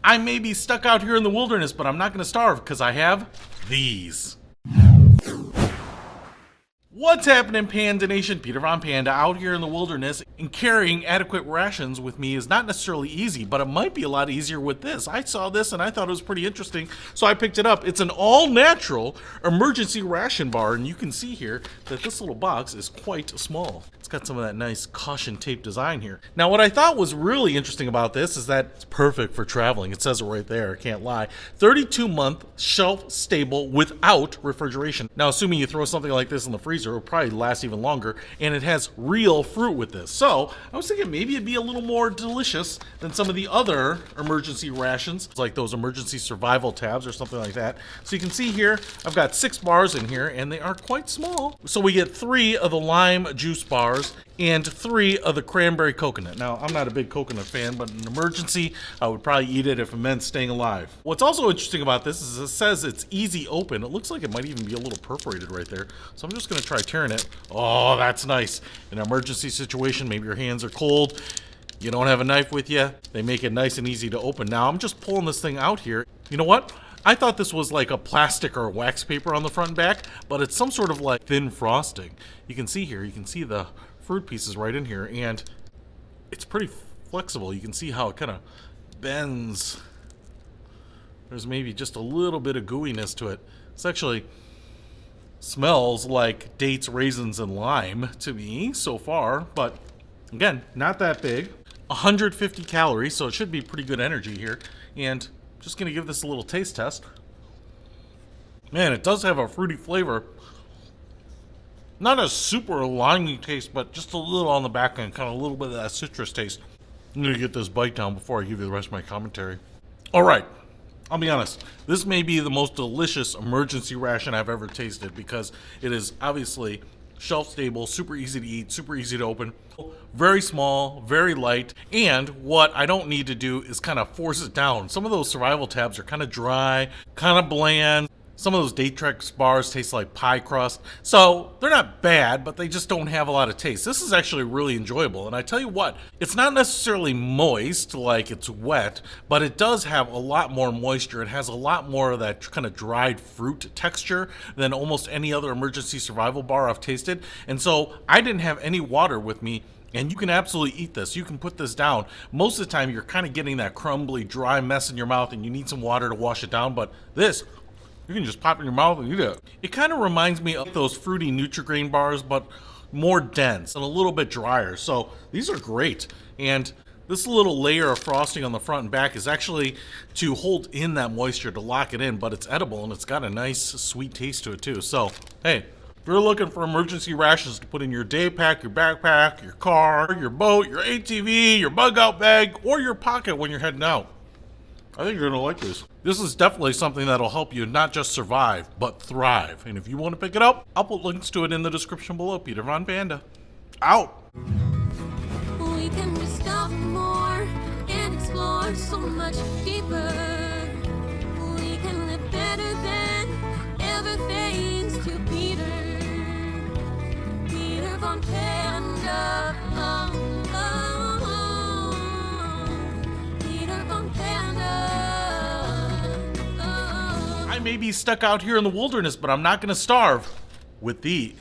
I may be stuck out here in the wilderness, but I'm not going to starve because I have these. What's happening, Panda Nation? Peter Von Panda out here in the wilderness, and carrying adequate rations with me is not necessarily easy, but it might be a lot easier with this. I saw this and I thought it was pretty interesting, so I picked it up. It's an all-natural emergency ration bar, and you can see here that this little box is quite small. It's got some of that nice caution tape design here. Now, what I thought was really interesting about this is that it's perfect for traveling. It says it right there, I can't lie. 32-month shelf stable without refrigeration. Now, assuming you throw something like this in the freezer, it'll probably last even longer, and it has real fruit with this. So I was thinking maybe it'd be a little more delicious than some of the other emergency rations, like those emergency survival tabs or something like that. So you can see here, I've got 6 bars in here, and they are quite small. So we get 3 of the lime juice bars and 3 of the cranberry coconut. Now, I'm not a big coconut fan, but in an emergency, I would probably eat it if it meant staying alive. What's also interesting about this is it says it's easy open. It looks like it might even be a little perforated right there. So I'm just gonna try tearing it. Oh, that's nice. In an emergency situation, maybe your hands are cold, you don't have a knife with you, they make it nice and easy to open. Now, I'm just pulling this thing out here. You know what? I thought this was like a plastic or wax paper on the front and back, but it's some sort of like thin frosting. You can see here, you can see the fruit pieces right in here, and it's pretty flexible. You can see how it kind of bends. There's maybe just a little bit of gooiness to it. It's actually smells like dates, raisins, and lime to me so far, but again, not that big. 150 calories, so it should be pretty good energy here. And just gonna give this a little taste test. Man, it does have a fruity flavor. Not a super limey taste, but just a little on the back end, kind of a little bit of that citrus taste. I'm gonna get this bite down before I give you the rest of my commentary. All right, I'll be honest. This may be the most delicious emergency ration I've ever tasted because it is obviously shelf stable, super easy to eat, super easy to open, very small, very light, and what I don't need to do is kind of force it down. Some of those survival tabs are kind of dry, kind of bland. Some of those Daterex bars taste like pie crust. So they're not bad, but they just don't have a lot of taste. This is actually really enjoyable. And I tell you what, it's not necessarily moist like it's wet, but it does have a lot more moisture. It has a lot more of that kind of dried fruit texture than almost any other emergency survival bar I've tasted. And so I didn't have any water with me. And you can absolutely eat this. You can put this down. Most of the time, you're kind of getting that crumbly, dry mess in your mouth, and you need some water to wash it down. But this, you can just pop in your mouth and eat it. It kind of reminds me of those fruity Nutri-Grain bars, but more dense and a little bit drier. So these are great. And this little layer of frosting on the front and back is actually to hold in that moisture, to lock it in, but it's edible and it's got a nice sweet taste to it too. So, hey, if you're looking for emergency rations to put in your day pack, your backpack, your car, your boat, your ATV, your bug out bag, or your pocket when you're heading out, I think you're gonna like this. This is definitely something that'll help you not just survive, but thrive. And if you want to pick it up, I'll put links to it in the description below. Peter Von Panda, out. We can discover more and explore so much deeper. We can live better than ever thanks to Peter. Peter Von Panda. Peter Von Panda. I may be stuck out here in the wilderness, but I'm not going to starve with these.